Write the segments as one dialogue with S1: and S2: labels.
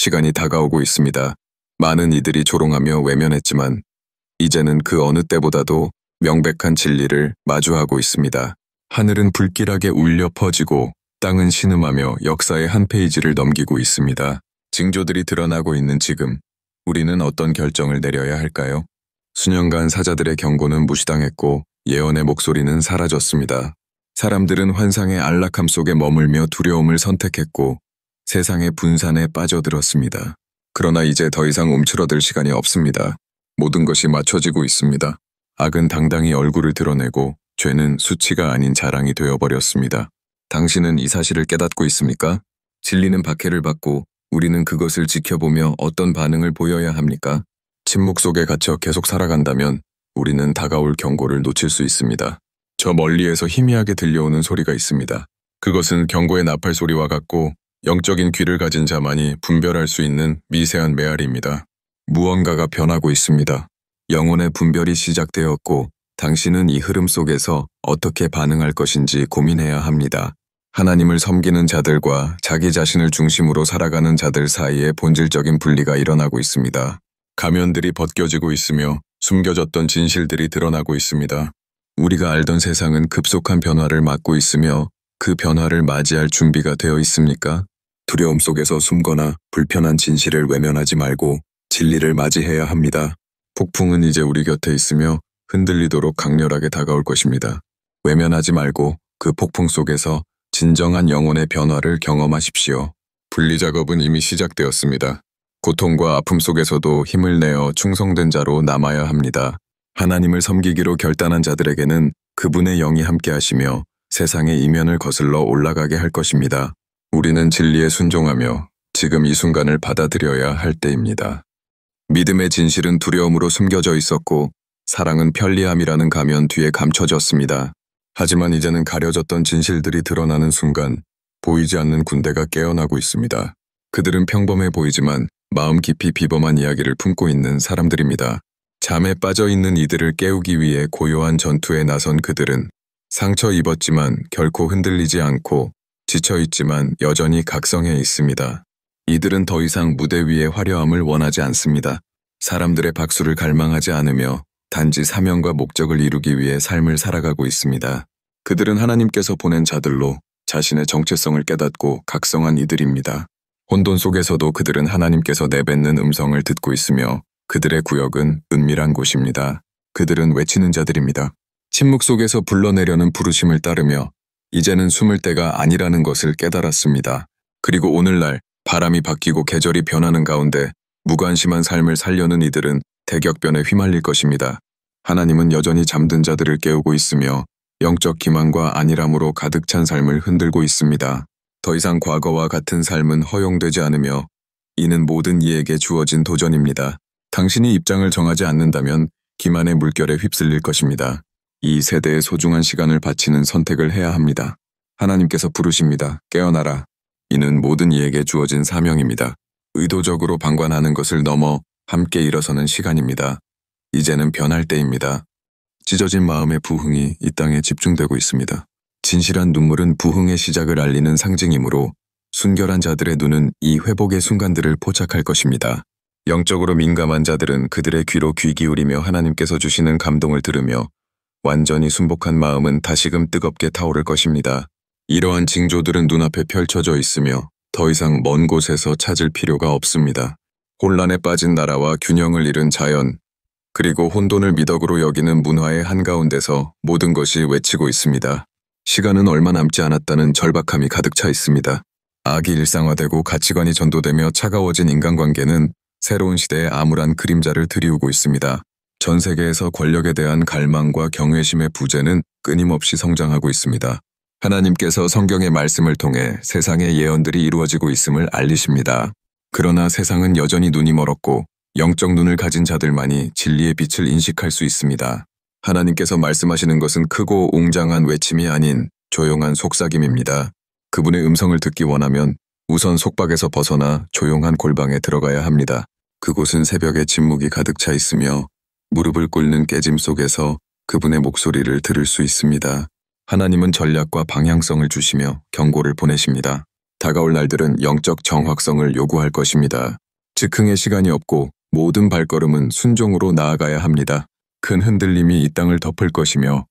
S1: 시간이 다가오고 있습니다. 많은 이들이 조롱하며 외면했지만 이제는 그 어느 때보다도 명백한 진리를 마주하고 있습니다. 하늘은 불길하게 울려 퍼지고 땅은 신음하며 역사의 한 페이지를 넘기고 있습니다. 징조들이 드러나고 있는 지금 우리는 어떤 결정을 내려야 할까요? 수년간 사자들의 경고는 무시당했고 예언의 목소리는 사라졌습니다. 사람들은 환상의 안락함 속에 머물며 두려움을 선택했고 세상의 분산에 빠져들었습니다. 그러나 이제 더 이상 움츠러들 시간이 없습니다. 모든 것이 맞춰지고 있습니다. 악은 당당히 얼굴을 드러내고 죄는 수치가 아닌 자랑이 되어버렸습니다. 당신은 이 사실을 깨닫고 있습니까? 진리는 박해를 받고 우리는 그것을 지켜보며 어떤 반응을 보여야 합니까? 침묵 속에 갇혀 계속 살아간다면 우리는 다가올 경고를 놓칠 수 있습니다. 저 멀리에서 희미하게 들려오는 소리가 있습니다. 그것은 경고의 나팔 소리와 같고 영적인 귀를 가진 자만이 분별할 수 있는 미세한 메아리입니다. 무언가가 변하고 있습니다. 영혼의 분별이 시작되었고 당신은 이 흐름 속에서 어떻게 반응할 것인지 고민해야 합니다. 하나님을 섬기는 자들과 자기 자신을 중심으로 살아가는 자들 사이에 본질적인 분리가 일어나고 있습니다. 가면들이 벗겨지고 있으며 숨겨졌던 진실들이 드러나고 있습니다. 우리가 알던 세상은 급속한 변화를 맞고 있으며 그 변화를 맞이할 준비가 되어 있습니까? 두려움 속에서 숨거나 불편한 진실을 외면하지 말고 진리를 맞이해야 합니다. 폭풍은 이제 우리 곁에 있으며 흔들리도록 강렬하게 다가올 것입니다. 외면하지 말고 그 폭풍 속에서 진정한 영혼의 변화를 경험하십시오. 분리 작업은 이미 시작되었습니다. 고통과 아픔 속에서도 힘을 내어 충성된 자로 남아야 합니다. 하나님을 섬기기로 결단한 자들에게는 그분의 영이 함께하시며 세상의 이면을 거슬러 올라가게 할 것입니다. 우리는 진리에 순종하며 지금 이 순간을 받아들여야 할 때입니다. 믿음의 진실은 두려움으로 숨겨져 있었고 사랑은 편리함이라는 가면 뒤에 감춰졌습니다. 하지만 이제는 가려졌던 진실들이 드러나는 순간 보이지 않는 군대가 깨어나고 있습니다. 그들은 평범해 보이지만 마음 깊이 비범한 이야기를 품고 있는 사람들입니다. 잠에 빠져 있는 이들을 깨우기 위해 고요한 전투에 나선 그들은 상처 입었지만 결코 흔들리지 않고 지쳐있지만 여전히 각성해 있습니다. 이들은 더 이상 무대 위의 화려함을 원하지 않습니다. 사람들의 박수를 갈망하지 않으며 단지 사명과 목적을 이루기 위해 삶을 살아가고 있습니다. 그들은 하나님께서 보낸 자들로 자신의 정체성을 깨닫고 각성한 이들입니다. 혼돈 속에서도 그들은 하나님께서 내뱉는 음성을 듣고 있으며 그들의 구역은 은밀한 곳입니다. 그들은 외치는 자들입니다. 침묵 속에서 불러내려는 부르심을 따르며 이제는 숨을 때가 아니라는 것을 깨달았습니다. 그리고 오늘날 바람이 바뀌고 계절이 변하는 가운데 무관심한 삶을 살려는 이들은 대격변에 휘말릴 것입니다. 하나님은 여전히 잠든 자들을 깨우고 있으며 영적 기만과 안일함으로 가득 찬 삶을 흔들고 있습니다. 더 이상 과거와 같은 삶은 허용되지 않으며 이는 모든 이에게 주어진 도전입니다. 당신이 입장을 정하지 않는다면 기만의 물결에 휩쓸릴 것입니다. 이 세대의 소중한 시간을 바치는 선택을 해야 합니다. 하나님께서 부르십니다. 깨어나라. 이는 모든 이에게 주어진 사명입니다. 의도적으로 방관하는 것을 넘어 함께 일어서는 시간입니다. 이제는 변할 때입니다. 찢어진 마음의 부흥이 이 땅에 집중되고 있습니다. 진실한 눈물은 부흥의 시작을 알리는 상징이므로 순결한 자들의 눈은 이 회복의 순간들을 포착할 것입니다. 영적으로 민감한 자들은 그들의 귀로 귀 기울이며 하나님께서 주시는 감동을 들으며 완전히 순복한 마음은 다시금 뜨겁게 타오를 것입니다. 이러한 징조들은 눈앞에 펼쳐져 있으며 더 이상 먼 곳에서 찾을 필요가 없습니다. 혼란에 빠진 나라와 균형을 잃은 자연, 그리고 혼돈을 미덕으로 여기는 문화의 한가운데서 모든 것이 외치고 있습니다. 시간은 얼마 남지 않았다는 절박함이 가득 차 있습니다. 악이 일상화되고 가치관이 전도되며 차가워진 인간관계는 새로운 시대의 암울한 그림자를 드리우고 있습니다. 전 세계에서 권력에 대한 갈망과 경외심의 부재는 끊임없이 성장하고 있습니다. 하나님께서 성경의 말씀을 통해 세상의 예언들이 이루어지고 있음을 알리십니다. 그러나 세상은 여전히 눈이 멀었고 영적 눈을 가진 자들만이 진리의 빛을 인식할 수 있습니다. 하나님께서 말씀하시는 것은 크고 웅장한 외침이 아닌 조용한 속삭임입니다. 그분의 음성을 듣기 원하면 우선 속박에서 벗어나 조용한 골방에 들어가야 합니다. 그곳은 새벽의 침묵이 가득 차 있으며 무릎을 꿇는 깨짐 속에서 그분의 목소리를 들을 수 있습니다. 하나님은 전략과 방향성을 주시며 경고를 보내십니다. 다가올 날들은 영적 정확성을 요구할 것입니다. 즉흥의 시간이 없고 모든 발걸음은 순종으로 나아가야 합니다. 큰 흔들림이 이 땅을 덮을 것이며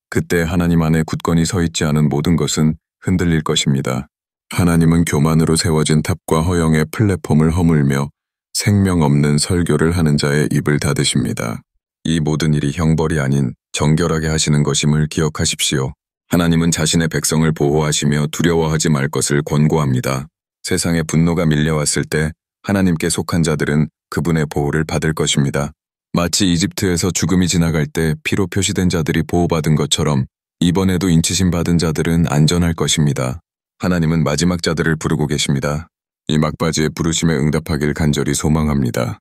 S1: 그때 하나님 안에 굳건히 서 있지 않은 모든 것은 흔들릴 것입니다. 하나님은 교만으로 세워진 탑과 허영의 플랫폼을 허물며 생명 없는 설교를 하는 자의 입을 닫으십니다. 이 모든 일이 형벌이 아닌 정결하게 하시는 것임을 기억하십시오. 하나님은 자신의 백성을 보호하시며 두려워하지 말 것을 권고합니다. 세상에 분노가 밀려왔을 때 하나님께 속한 자들은 그분의 보호를 받을 것입니다. 마치 이집트에서 죽음이 지나갈 때 피로 표시된 자들이 보호받은 것처럼 이번에도 인치심 받은 자들은 안전할 것입니다. 하나님은 마지막 자들을 부르고 계십니다. 이 막바지에 부르심에 응답하길 간절히 소망합니다.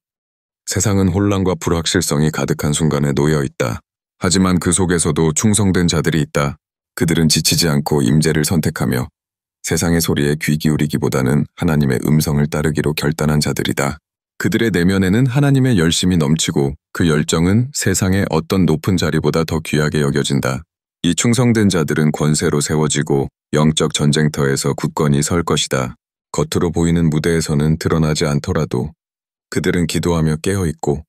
S1: 세상은 혼란과 불확실성이 가득한 순간에 놓여 있다. 하지만 그 속에서도 충성된 자들이 있다. 그들은 지치지 않고 임재를 선택하며 세상의 소리에 귀 기울이기보다는 하나님의 음성을 따르기로 결단한 자들이다. 그들의 내면에는 하나님의 열심이 넘치고 그 열정은 세상의 어떤 높은 자리보다 더 귀하게 여겨진다. 이 충성된 자들은 권세로 세워지고 영적 전쟁터에서 굳건히 설 것이다. 겉으로 보이는 무대에서는 드러나지 않더라도 그들은 기도하며 깨어있고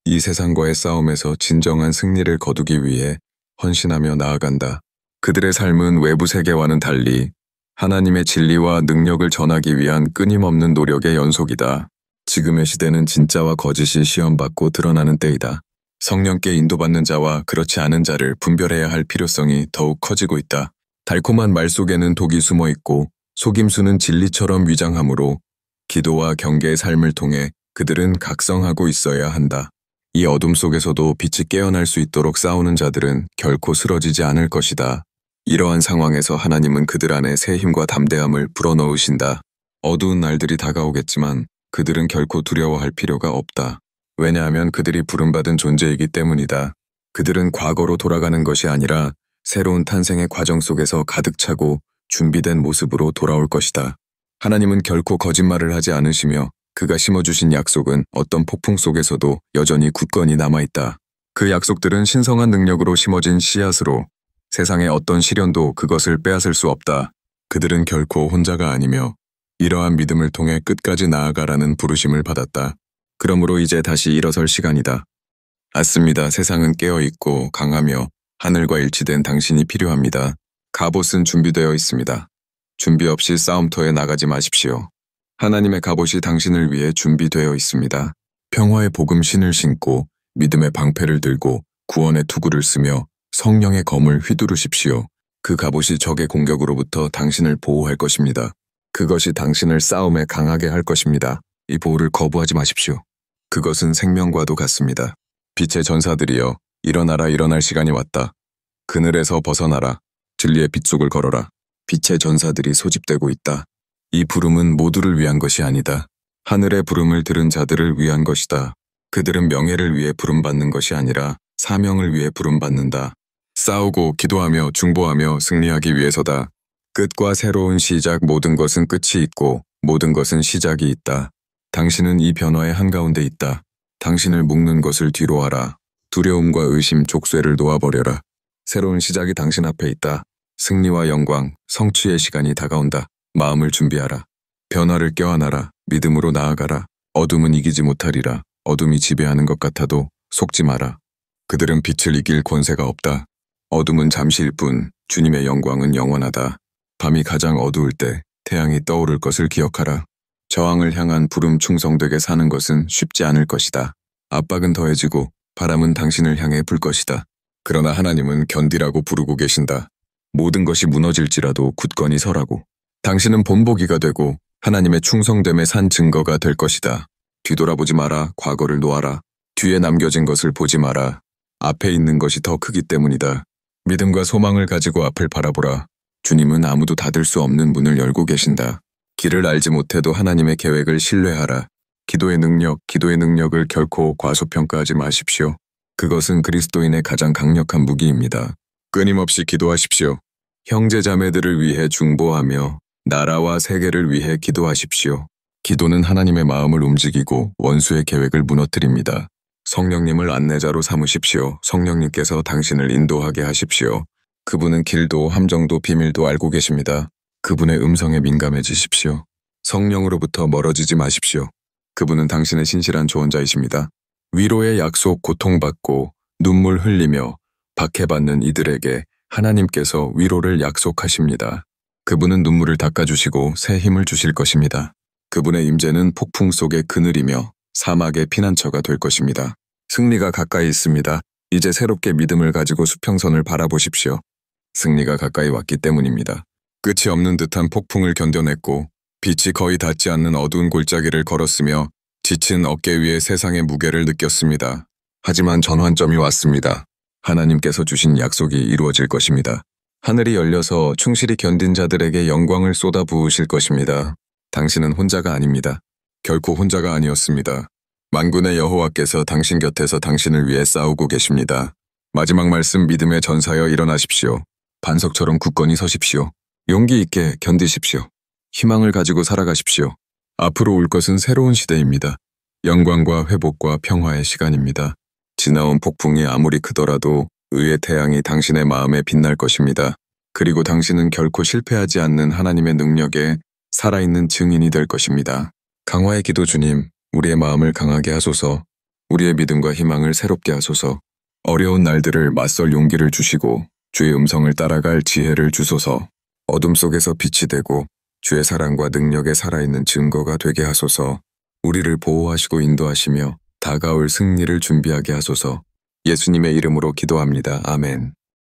S1: 이 세상과의 싸움에서 진정한 승리를 거두기 위해 헌신하며 나아간다. 그들의 삶은 외부 세계와는 달리 하나님의 진리와 능력을 전하기 위한 끊임없는 노력의 연속이다. 지금의 시대는 진짜와 거짓이 시험받고 드러나는 때이다. 성령께 인도받는 자와 그렇지 않은 자를 분별해야 할 필요성이 더욱 커지고 있다. 달콤한 말 속에는 독이 숨어 있고 속임수는 진리처럼 위장하므로 기도와 경계의 삶을 통해 그들은 각성하고 있어야 한다. 이 어둠 속에서도 빛이 깨어날 수 있도록 싸우는 자들은 결코 쓰러지지 않을 것이다. 이러한 상황에서 하나님은 그들 안에 새 힘과 담대함을 불어넣으신다. 어두운 날들이 다가오겠지만 그들은 결코 두려워할 필요가 없다. 왜냐하면 그들이 부름받은 존재이기 때문이다. 그들은 과거로 돌아가는 것이 아니라 새로운 탄생의 과정 속에서 가득 차고 준비된 모습으로 돌아올 것이다. 하나님은 결코 거짓말을 하지 않으시며 그가 심어주신 약속은 어떤 폭풍 속에서도 여전히 굳건히 남아있다. 그 약속들은 신성한 능력으로 심어진 씨앗으로 세상의 어떤 시련도 그것을 빼앗을 수 없다. 그들은 결코 혼자가 아니며 이러한 믿음을 통해 끝까지 나아가라는 부르심을 받았다. 그러므로 이제 다시 일어설 시간이다. 맞습니다. 세상은 깨어있고 강하며 하늘과 일치된 당신이 필요합니다. 갑옷은 준비되어 있습니다. 준비 없이 싸움터에 나가지 마십시오. 하나님의 갑옷이 당신을 위해 준비되어 있습니다. 평화의 복음 신을 신고 믿음의 방패를 들고 구원의 투구를 쓰며 성령의 검을 휘두르십시오. 그 갑옷이 적의 공격으로부터 당신을 보호할 것입니다. 그것이 당신을 싸움에 강하게 할 것입니다. 이 보호를 거부하지 마십시오. 그것은 생명과도 같습니다. 빛의 전사들이여, 일어나라. 일어날 시간이 왔다. 그늘에서 벗어나라. 진리의 빛 속을 걸어라. 빛의 전사들이 소집되고 있다. 이 부름은 모두를 위한 것이 아니다. 하늘의 부름을 들은 자들을 위한 것이다. 그들은 명예를 위해 부름받는 것이 아니라 사명을 위해 부름받는다. 싸우고 기도하며 중보하며 승리하기 위해서다. 끝과 새로운 시작, 모든 것은 끝이 있고 모든 것은 시작이 있다. 당신은 이 변화의 한가운데 있다. 당신을 묶는 것을 뒤로 하라. 두려움과 의심, 족쇄를 놓아버려라. 새로운 시작이 당신 앞에 있다. 승리와 영광, 성취의 시간이 다가온다. 마음을 준비하라. 변화를 껴안아라. 믿음으로 나아가라. 어둠은 이기지 못하리라. 어둠이 지배하는 것 같아도 속지 마라. 그들은 빛을 이길 권세가 없다. 어둠은 잠시일 뿐 주님의 영광은 영원하다. 밤이 가장 어두울 때 태양이 떠오를 것을 기억하라. 저항을 향한 부름 충성되게 사는 것은 쉽지 않을 것이다. 압박은 더해지고 바람은 당신을 향해 불 것이다. 그러나 하나님은 견디라고 부르고 계신다. 모든 것이 무너질지라도 굳건히 서라고. 당신은 본보기가 되고 하나님의 충성됨의 산 증거가 될 것이다. 뒤돌아보지 마라. 과거를 놓아라. 뒤에 남겨진 것을 보지 마라. 앞에 있는 것이 더 크기 때문이다. 믿음과 소망을 가지고 앞을 바라보라. 주님은 아무도 닫을 수 없는 문을 열고 계신다. 길을 알지 못해도 하나님의 계획을 신뢰하라. 기도의 능력을 결코 과소평가하지 마십시오. 그것은 그리스도인의 가장 강력한 무기입니다. 끊임없이 기도하십시오. 형제 자매들을 위해 중보하며 나라와 세계를 위해 기도하십시오. 기도는 하나님의 마음을 움직이고 원수의 계획을 무너뜨립니다. 성령님을 안내자로 삼으십시오. 성령님께서 당신을 인도하게 하십시오. 그분은 길도 함정도 비밀도 알고 계십니다. 그분의 음성에 민감해지십시오. 성령으로부터 멀어지지 마십시오. 그분은 당신의 신실한 조언자이십니다. 위로의 약속 고통받고 눈물 흘리며 박해받는 이들에게 하나님께서 위로를 약속하십니다. 그분은 눈물을 닦아주시고 새 힘을 주실 것입니다. 그분의 임재는 폭풍 속의 그늘이며 사막의 피난처가 될 것입니다. 승리가 가까이 있습니다. 이제 새롭게 믿음을 가지고 수평선을 바라보십시오. 승리가 가까이 왔기 때문입니다. 끝이 없는 듯한 폭풍을 견뎌냈고 빛이 거의 닿지 않는 어두운 골짜기를 걸었으며 지친 어깨 위에 세상의 무게를 느꼈습니다. 하지만 전환점이 왔습니다. 하나님께서 주신 약속이 이루어질 것입니다. 하늘이 열려서 충실히 견딘 자들에게 영광을 쏟아 부으실 것입니다. 당신은 혼자가 아닙니다. 결코 혼자가 아니었습니다. 만군의 여호와께서 당신 곁에서 당신을 위해 싸우고 계십니다. 마지막 말씀 믿음의 전사여 일어나십시오. 반석처럼 굳건히 서십시오. 용기 있게 견디십시오. 희망을 가지고 살아가십시오. 앞으로 올 것은 새로운 시대입니다. 영광과 회복과 평화의 시간입니다. 지나온 폭풍이 아무리 크더라도 의의 태양이 당신의 마음에 빛날 것입니다. 그리고 당신은 결코 실패하지 않는 하나님의 능력에 살아있는 증인이 될 것입니다. 강화의 기도 주님, 우리의 마음을 강하게 하소서, 우리의 믿음과 희망을 새롭게 하소서, 어려운 날들을 맞설 용기를 주시고 주의 음성을 따라갈 지혜를 주소서, 어둠 속에서 빛이 되고 주의 사랑과 능력에 살아있는 증거가 되게 하소서, 우리를 보호하시고 인도하시며 다가올 승리를 준비하게 하소서, 예수님의 이름으로 기도합니다. 아멘.